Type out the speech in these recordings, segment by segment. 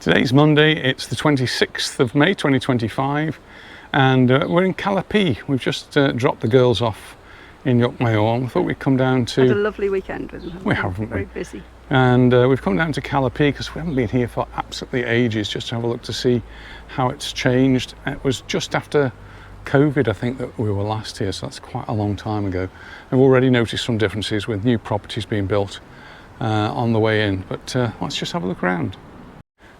Today's Monday, it's the 26th of May 2025, and we're in Cala. We've just dropped the girls off in Majorca. I thought we'd come down to... Had a lovely weekend with them. We haven't. Very busy. And we've come down to Cala because we haven't been here for absolutely ages, just to have a look to see how it's changed. It was just after COVID, I think, that we were last here, so that's quite a long time ago. I've already noticed some differences with new properties being built on the way in, but let's just have a look around.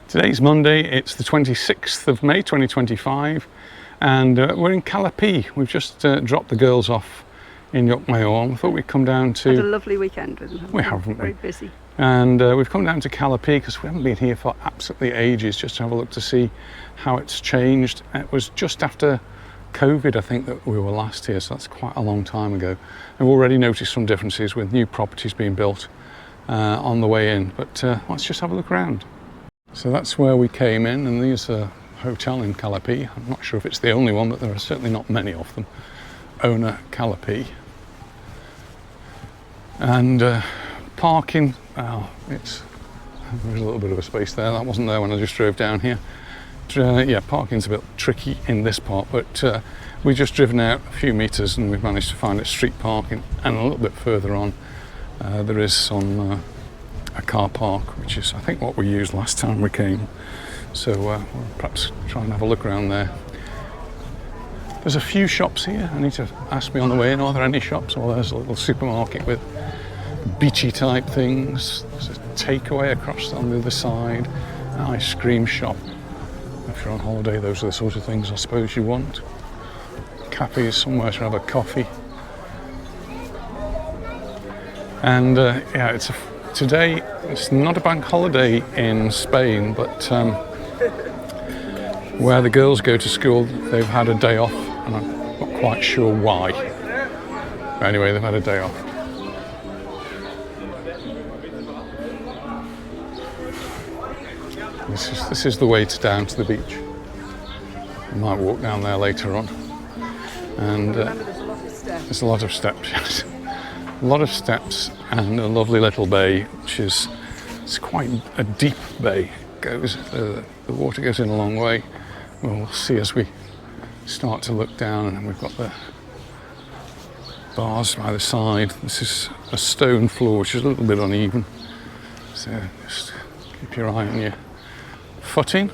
Today's Monday, it's the 26th of May 2025, and we're in Cala. We've just dropped the girls off in Majorca. I thought we'd come down to... Had a lovely weekend with them. We haven't. Very busy. And we've come down to Cala because we haven't been here for absolutely ages, just to have a look to see how it's changed. It was just after COVID, I think, that we were last here, so that's quite a long time ago. I've already noticed some differences with new properties being built on the way in, but let's just have a look around. So that's where we came in, and there's a hotel in Cala. I'm not sure if it's the only one, but there are certainly not many of them. Owner Cala. And parking, there's a little bit of a space there. That wasn't there when I just drove down here. Yeah, parking's a bit tricky in this part, but we've just driven out a few metres and we've managed to find it street parking, and a little bit further on there is some a car park, which is I think what we used last time we came, so we'll perhaps try and have a look around there. There's a few shops here. I need to ask me on the way in, are there any shops? Well, there's a little supermarket with beachy type things. There's a takeaway across on the other side, an ice cream shop. If you're on holiday, those are the sort of things I suppose you want. Cafes, somewhere to have a coffee. And yeah, today it's not a bank holiday in Spain, but where the girls go to school, they've had a day off, and I'm not quite sure why. But anyway, they've had a day off. This is the way down to the beach. I might walk down there later on. And there's a lot of steps, yes. A lot of steps and a lovely little bay, which is it's quite a deep bay. The water goes in a long way. We'll see as we start to look down, and we've got the bars by the side. This is a stone floor, which is a little bit uneven. So just keep your eye on your footing.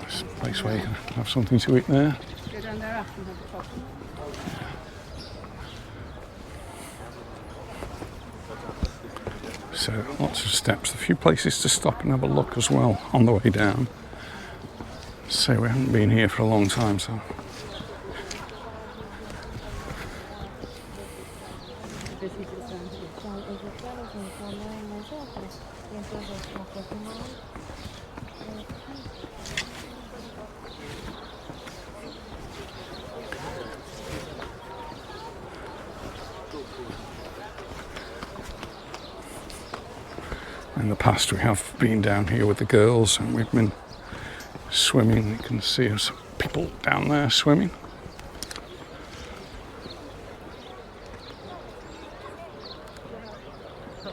Nice place where you can have something to eat there. Go down there after and have a coffee. So lots of steps, a few places to stop and have a look as well on the way down. So we haven't been here for a long time, so. In the past, we have been down here with the girls and we've been swimming. You can see some people down there swimming.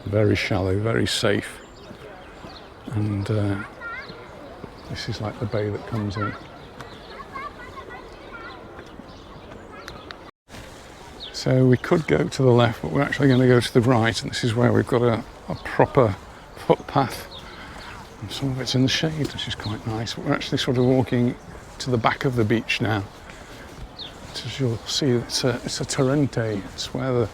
Very shallow, very safe. And this is like the bay that comes in. So we could go to the left, but we're actually going to go to the right, and this is where we've got a proper footpath, and some of it's in the shade, which is quite nice. But we're actually sort of walking to the back of the beach now. As you'll see, it's a torrente. It's where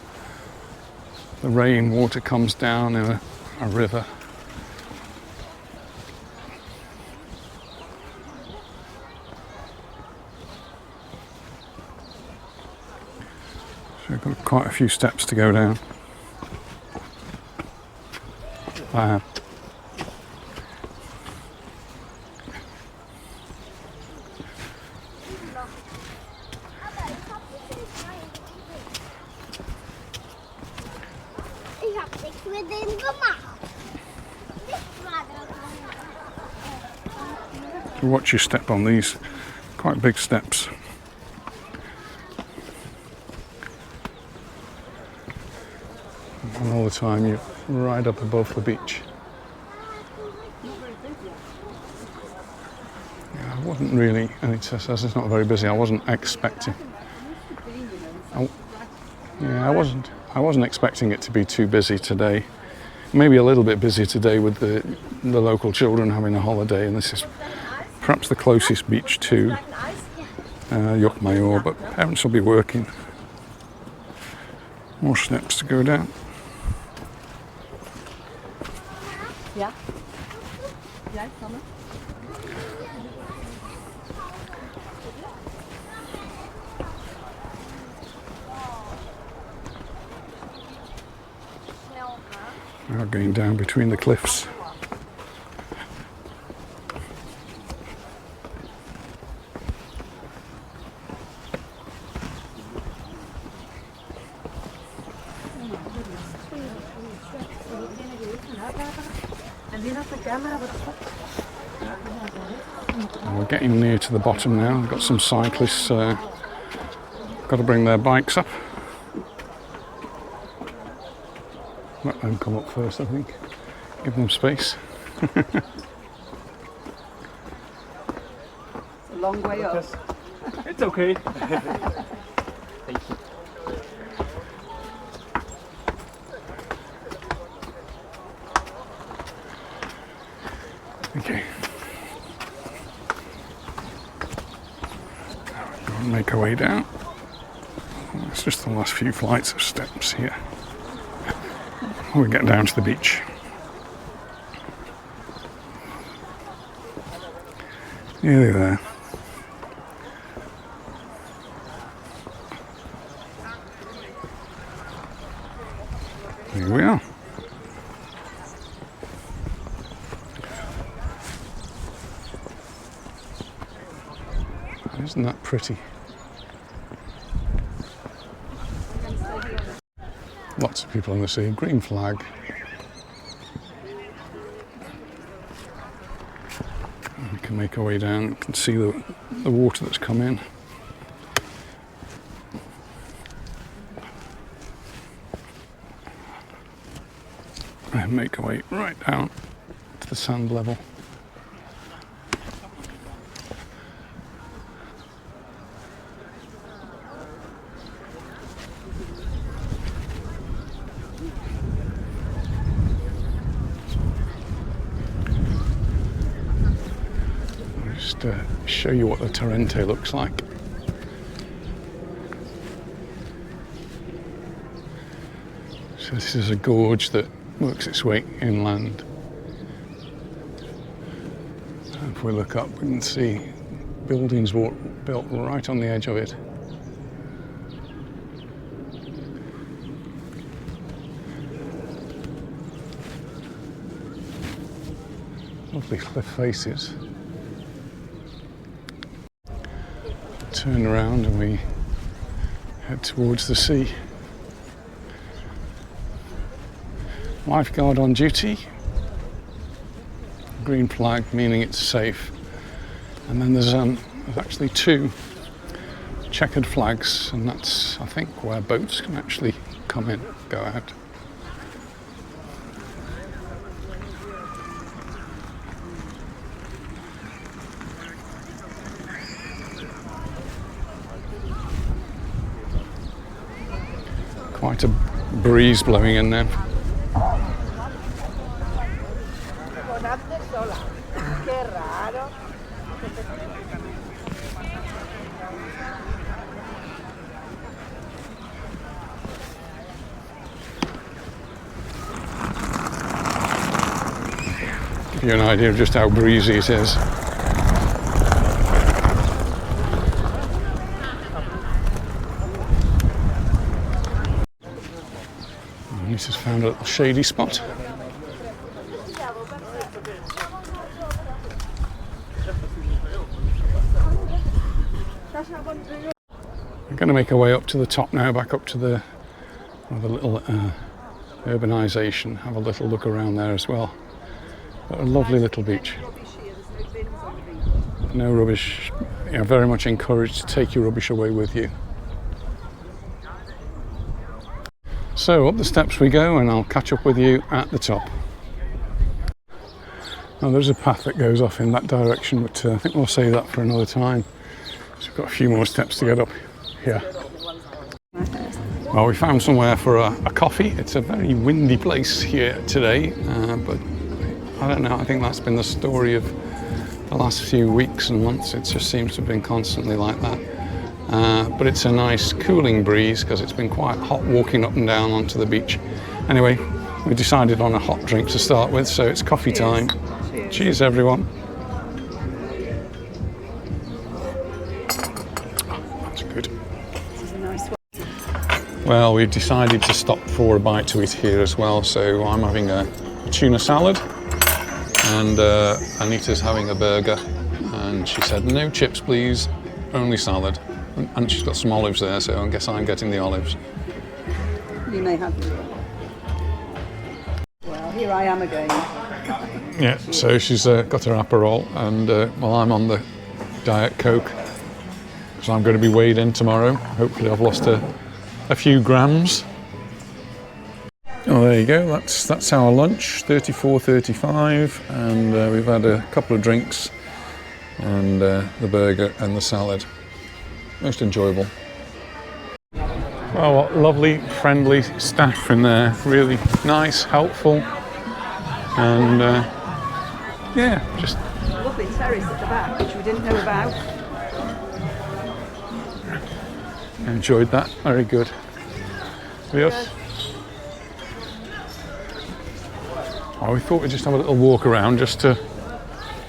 the rain water comes down in a river. So we've got quite a few steps to go down. Wow. Watch your step on these, quite big steps. And all the time you're right up above the beach. Yeah, I wasn't really, and it says it's not very busy. I wasn't expecting. Yeah, I wasn't expecting it to be too busy today. Maybe a little bit busy today with the local children having a holiday, and this is perhaps the closest beach to Majorca, but parents will be working. More steps to go down. Yeah. Yeah, come on. Now going down between the cliffs. We're getting near to the bottom now. We've got some cyclists got to bring their bikes up. Let them come up first, I think. Give them space. It's a long way up. It's okay. Thank you. Okay. Go and make our way down. It's just the last few flights of steps here. We get down to the beach. Nearly there. Here we are. Isn't that pretty? Lots of people in the sea. Green flag. We can make our way down. You can see the water that's come in. And make our way right down to the sand level. Show you what the Torrente looks like. So this is a gorge that works its way inland. And if we look up, we can see buildings built right on the edge of it. Lovely cliff faces. Turn around and we head towards the sea. Lifeguard on duty. Green flag meaning it's safe. And then there's actually two checkered flags, and that's, I think, where boats can actually come in, go out. Quite a breeze blowing in there. Give you an idea of just how breezy it is. This has found a little shady spot. We're going to make our way up to the top now, back up to the little urbanisation. Have a little look around there as well. But a lovely little beach. No rubbish. You're very much encouraged to take your rubbish away with you. So up the steps we go, and I'll catch up with you at the top. Oh, there's a path that goes off in that direction, but I think we'll save that for another time. So we've got a few more steps to get up here. Well, we found somewhere for a coffee. It's a very windy place here today, but I don't know, I think that's been the story of the last few weeks and months. It just seems to have been constantly like that. But it's a nice cooling breeze because it's been quite hot walking up and down onto the beach. Anyway, we decided on a hot drink to start with, so it's coffee time. Cheers. Cheers, everyone. Oh, that's good. This is a nice one. Well, we've decided to stop for a bite to eat here as well, so I'm having a tuna salad and Anita's having a burger, and she said no chips please, only salad, and she's got some olives there, so I guess I'm getting the olives. You may have them. Well, here I am again. Yeah, so she's got her Aperol, and well, I'm on the Diet Coke, so I'm going to be weighed in tomorrow. Hopefully I've lost a few grams. Oh, there you go, that's our lunch, 34.35, and we've had a couple of drinks and the burger and the salad. Most enjoyable. Oh, what lovely, friendly staff in there, really nice, helpful, and yeah, just Lovely terrace at the back, which we didn't know about. enjoyed that, very good. Yes. Oh, we thought we'd just have a little walk around just to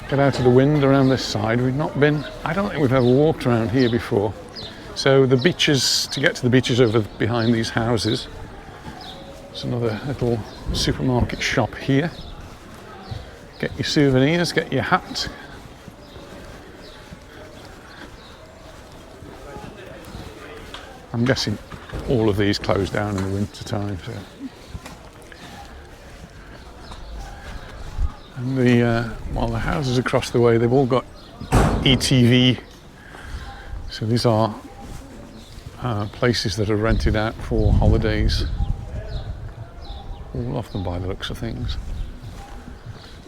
get out of the wind around this side. We've not been, I don't think we've ever walked around here before. So the beaches, to get to the beaches over behind these houses, there's another little supermarket shop here. Get your souvenirs, get your hat. I'm guessing all of these close down in the winter time. So. And the houses across the way, they've all got ETV. So these are places that are rented out for holidays. All of them by the looks of things.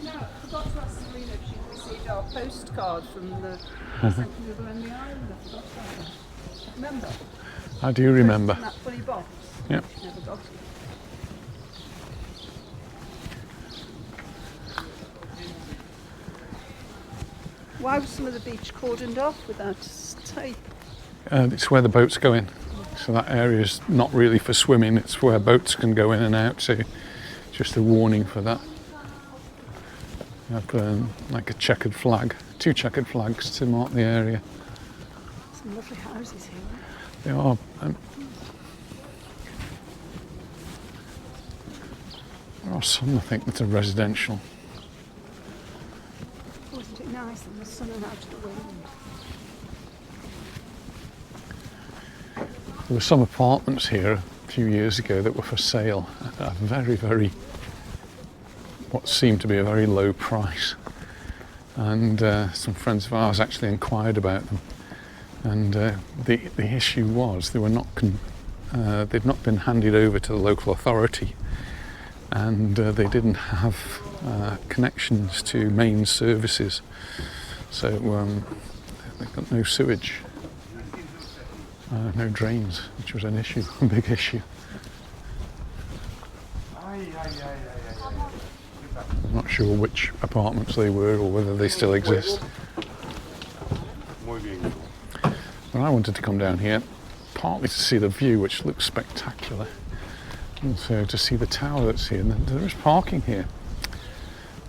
No, I forgot to ask Serena if she received our postcard from the other end of the island. I forgot that. Remember? I do remember. In that funny box. Yep. Never got it. Why was some of the beach cordoned off with that tape? It's where the boats go in. So that area is not really for swimming, it's where boats can go in and out, so just a warning for that. You have like a checkered flag, 2 checkered flags to mark the area. Some lovely houses here. They are. There are some, I think, that are residential. Wasn't it nice in the sun and out of the wind? There were some apartments here a few years ago that were for sale at a very, very, what seemed to be a very low price. And some friends of ours actually inquired about them. And the issue was they were not they'd not been handed over to the local authority, and they didn't have connections to main services, so they got no sewage, no drains, which was an issue, a big issue. I'm not sure which apartments they were or whether they still exist. But I wanted to come down here partly to see the view, which looks spectacular, and also to see the tower that's here. And there is parking here.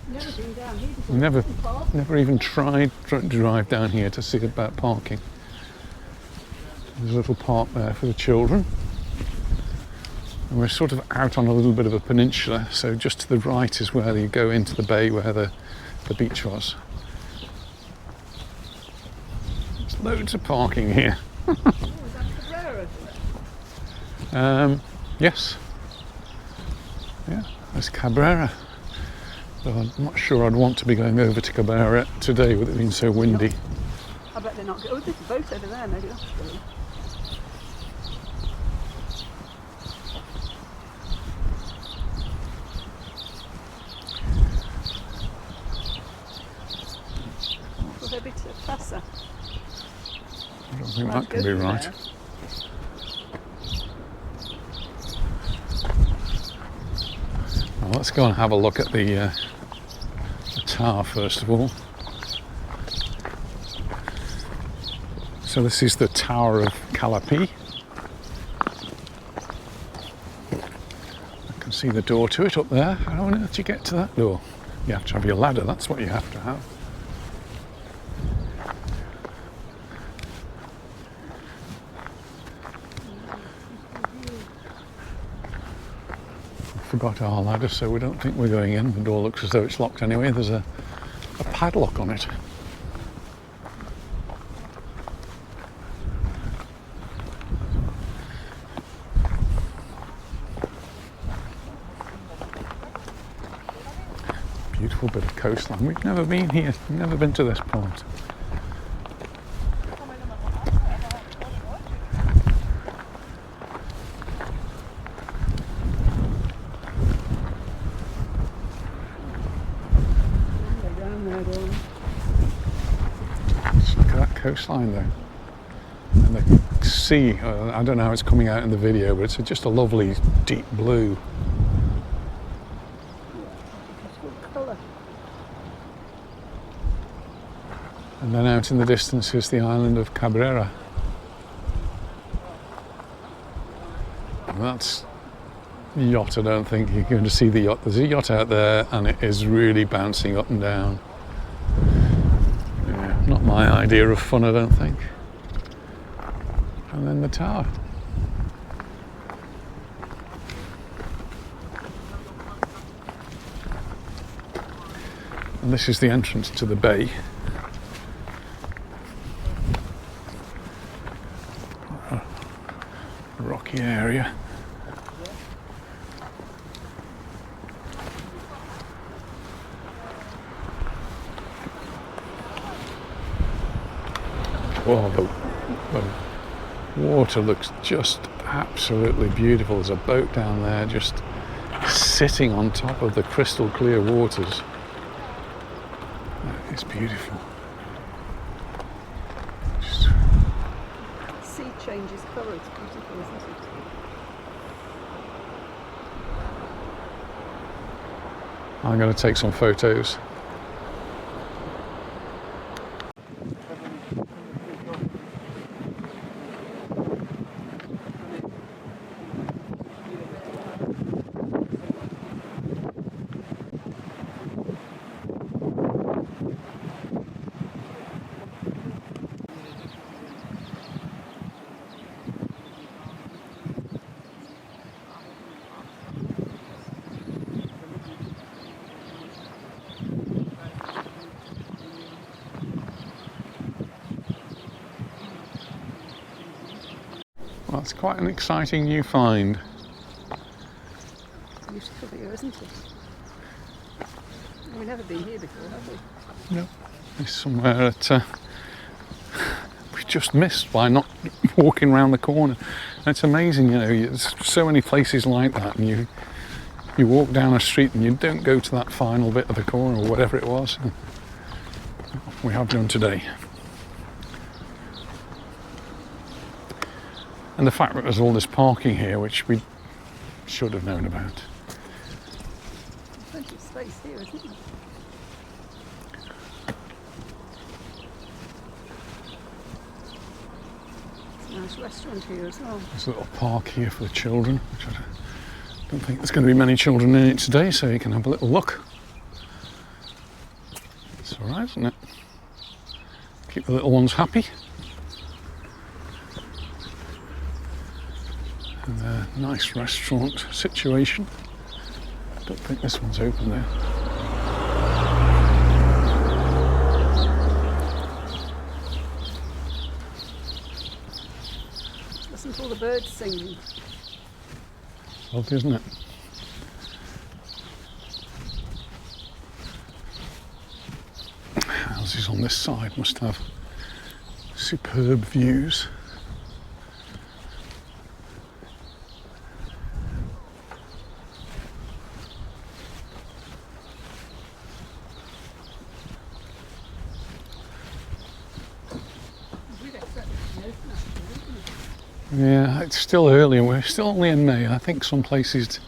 Never been down here before. Never even tried to drive down here to see about parking. There's a little park there for the children. And we're sort of out on a little bit of a peninsula, so just to the right is where you go into the bay where the beach was. There's loads of parking here. Oh, is that Cabrera? Yes. Yeah, there's Cabrera. But I'm not sure I'd want to be going over to Cabrera today with it being so windy. I bet they're not going. Oh, there's a boat over there, maybe that's good. Prohibited passer. I don't think that can be right. Well, let's go and have a look at the tower first of all. So this is the Tower of Cala. I can see the door to it up there. How on earth do you get to that door? You have to have your ladder, that's what you have to have. Forgot our ladder, so we don't think we're going in. The door looks as though it's locked anyway. There's a padlock on it. Beautiful bit of coastline. We've never been here, never been to this part. Coastline though, and the sea, I don't know how it's coming out in the video, but it's just a lovely deep blue. Colour. And then out in the distance is the island of Cabrera. And that's the yacht. I don't think you're going to see the yacht. There's a yacht out there and it is really bouncing up and down. Not my idea of fun, I don't think. And then the tower. And this is the entrance to the bay. A rocky area. Oh, the water looks just absolutely beautiful. There's a boat down there just sitting on top of the crystal clear waters. That is beautiful. Just... Sea changes colour, it's beautiful, isn't it? I'm going to take some photos. Well, it's quite an exciting new find. Beautiful here, isn't it? We've never been here before, have we? No. It's somewhere that we've just missed by not walking around the corner. It's amazing, you know, there's so many places like that, and you walk down a street and you don't go to that final bit of the corner or whatever it was. We have done today. And the fact that there's all this parking here, which we should have known about. There's plenty of space here, isn't there? It's a nice restaurant here as well. There's a little park here for the children, which I don't think there's going to be many children in it today, so you can have a little look. It's all right, isn't it? Keep the little ones happy. And a nice restaurant situation. Don't think this one's open though. Listen to all the birds singing. Lovely, isn't it? Houses on this side must have superb views. Yeah, it's still early and we're still only in May. I think some places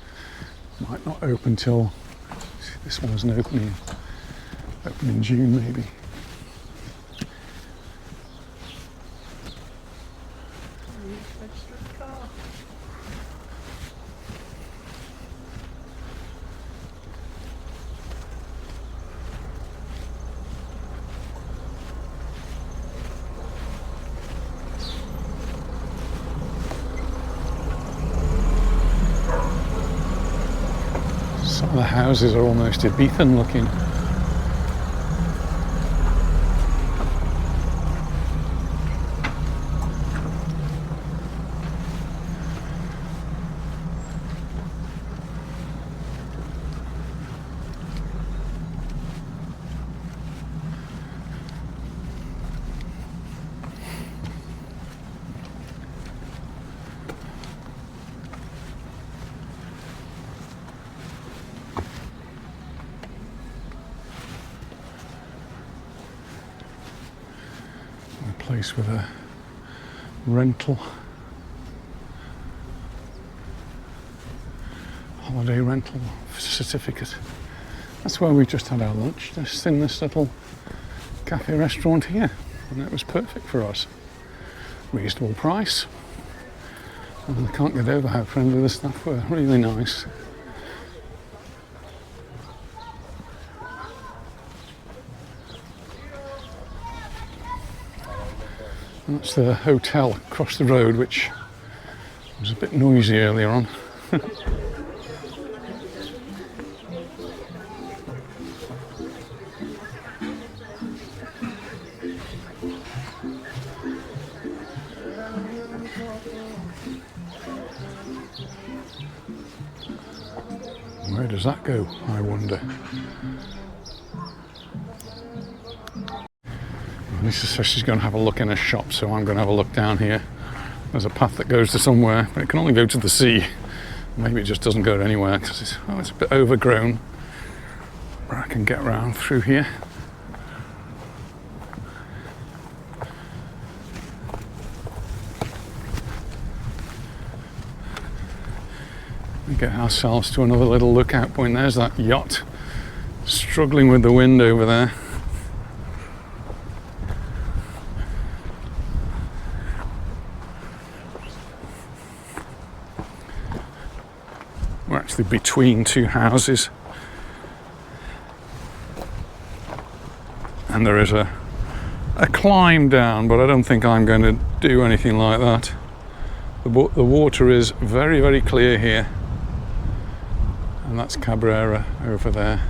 might not open till, this one isn't opening, open in June maybe. Some of the houses are almost Ibethan looking. Place with a rental holiday rental certificate. That's where we just had our lunch, just in this little cafe restaurant here, and it was perfect for us. Reasonable price, and I can't get over how friendly the staff were. Really nice. And that's the hotel across the road, which was a bit noisy earlier on. Where does that go, I wonder? Lisa says she's going to have a look in a shop, so I'm going to have a look down here. There's a path that goes to somewhere, but it can only go to the sea. Maybe it just doesn't go anywhere because it's a bit overgrown. But I can get round through here. We get ourselves to another little lookout point. There's that yacht struggling with the wind over there. We're actually between two houses, and there is a climb down, but I don't think I'm going to do anything like that. The water is very, very clear here, and that's Cabrera over there.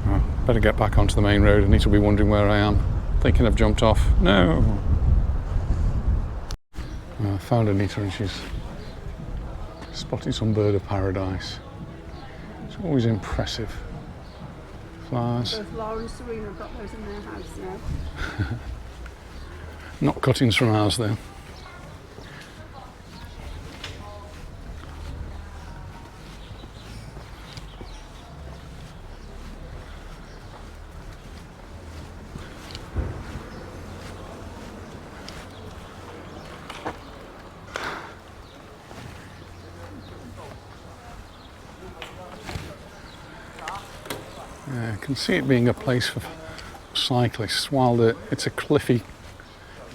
Oh, better get back onto the main road. I need to be wondering where I am, thinking I've jumped off. No. I found Anita and she's spotting some bird of paradise. It's always impressive. Flowers. Both Laura and Serena have got those in their house now. Not cuttings from ours though. I can see it being a place for cyclists. While it's a cliffy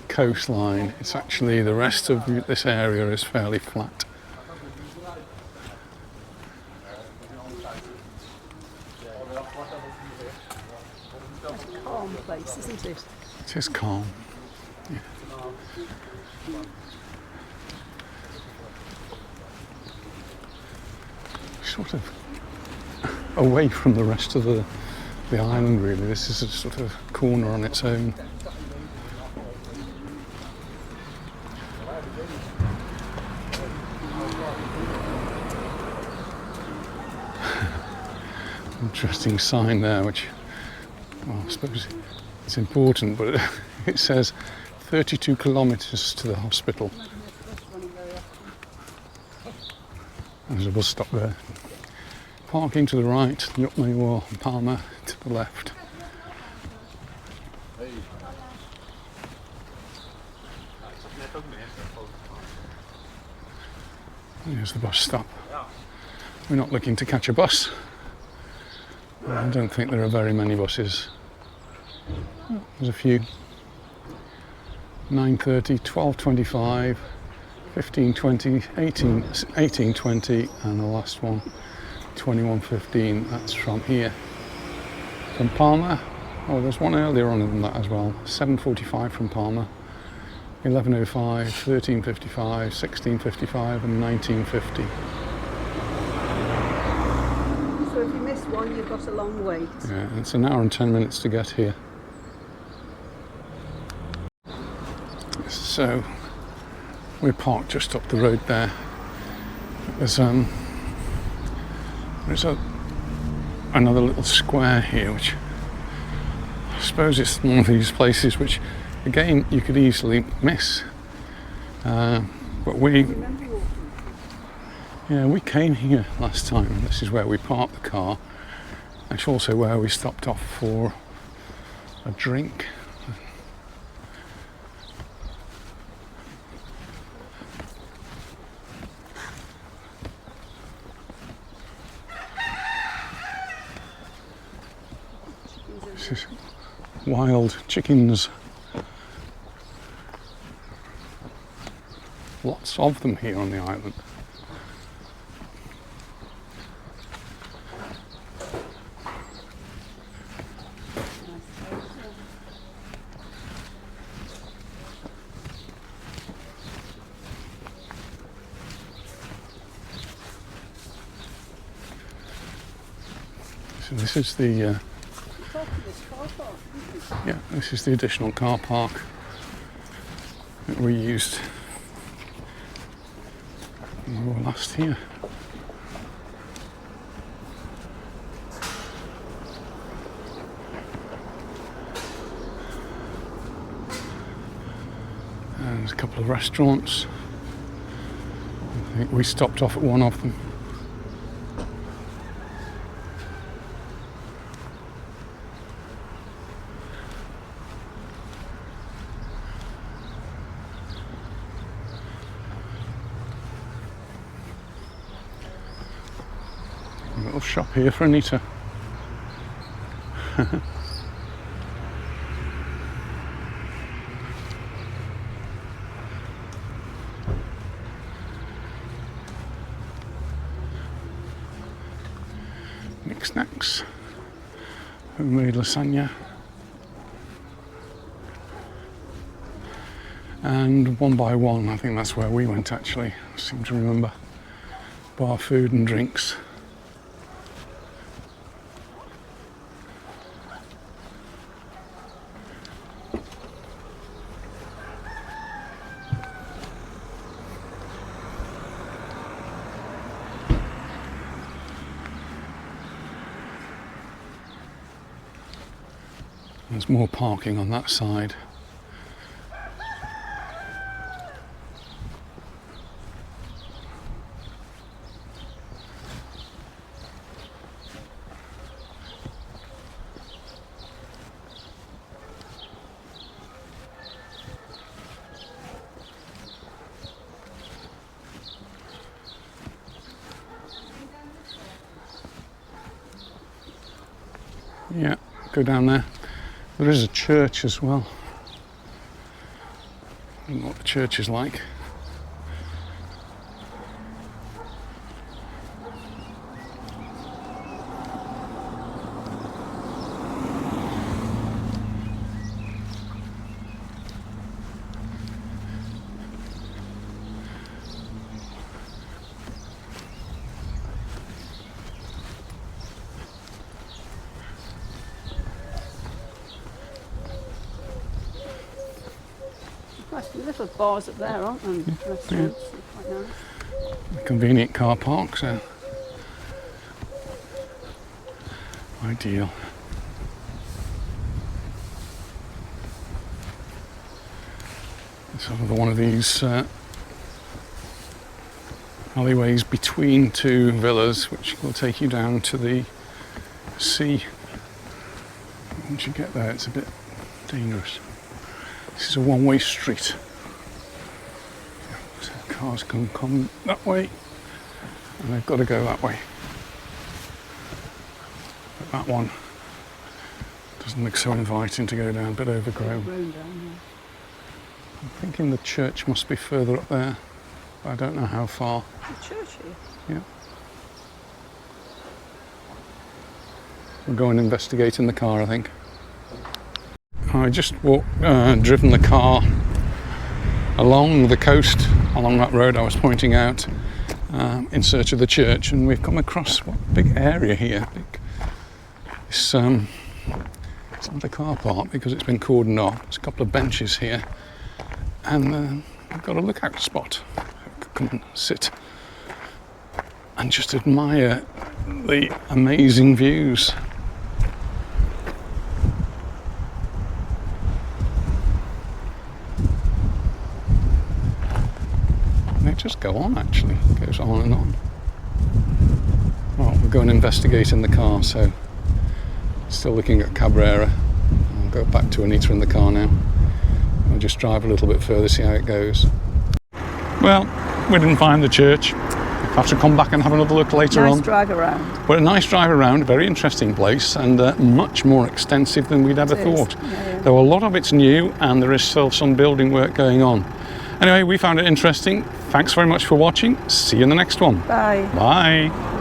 coastline, it's actually, the rest of this area is fairly flat. It's a calm place, isn't it? It is calm. Yeah. Sort of away from the rest of the island, really. This is a sort of corner on its own. Interesting sign there, which, well, I suppose it's important, but it says 32 kilometres to the hospital. There's a bus stop there. Parking to the right, Nutmeg or Palmer to the left. Here's the bus stop. We're not looking to catch a bus. I don't think there are very many buses. There's a few. 9:30, 12:25, 15:20, 18:20, and the last one, 21:15. That's from here. From Palma. Oh, there's one earlier on than that as well. 7:45 from Palma. 11:05, 13:55, 16:55, and 19:50. So if you miss one, you've got a long wait. Yeah, it's an hour and 10 minutes to get here. So we're parked just up the road there. There's another little square here, which I suppose it's one of these places which, again, you could easily miss. But we came here last time, and this is where we parked the car. It's also where we stopped off for a drink. This is wild chickens. Lots of them here on the island. So this is the this is the additional car park that we used when we were last here. And there's a couple of restaurants. I think we stopped off at one of them. Little shop here for Anita. Knickknacks, homemade lasagna, and One by One. I think that's where we went actually. I seem to remember. Bar food and drinks. There's more parking on that side. Yeah, go down there. There is a church as well. I don't know what the church is like. Nice little bars up there, aren't there? And restaurants. Quite nice. Convenient car park, so ideal. It's another one of these alleyways between two villas, which will take you down to the sea. Once you get there, it's a bit dangerous. This is a one-way street. cars can come that way, and they've got to go that way. But that one doesn't look so inviting to go down, a bit overgrown. I'm thinking the church must be further up there, but I don't know how far. The church here? Yeah. We'll go and investigate in the car, I think. I just driven the car along the coast, along that road I was pointing out, in search of the church, and we've come across what a big area here. It's not a car park because it's been cordoned off. There's a couple of benches here, and we've got a lookout spot. Come and sit and just admire the amazing views. And they just go on, actually. It goes on and on. Well, we'll go and investigate in the car, so still looking at Cabrera. I'll go back to Anita in the car now. I'll just drive a little bit further, see how it goes. Well, we didn't find the church. We'll have to come back and have another look later on. Nice drive around. But a nice drive around, a very interesting place, and much more extensive than we'd ever thought. Yeah. Though a lot of it's new, and there is still some building work going on. Anyway, we found it interesting. Thanks very much for watching. See you in the next one. Bye. Bye.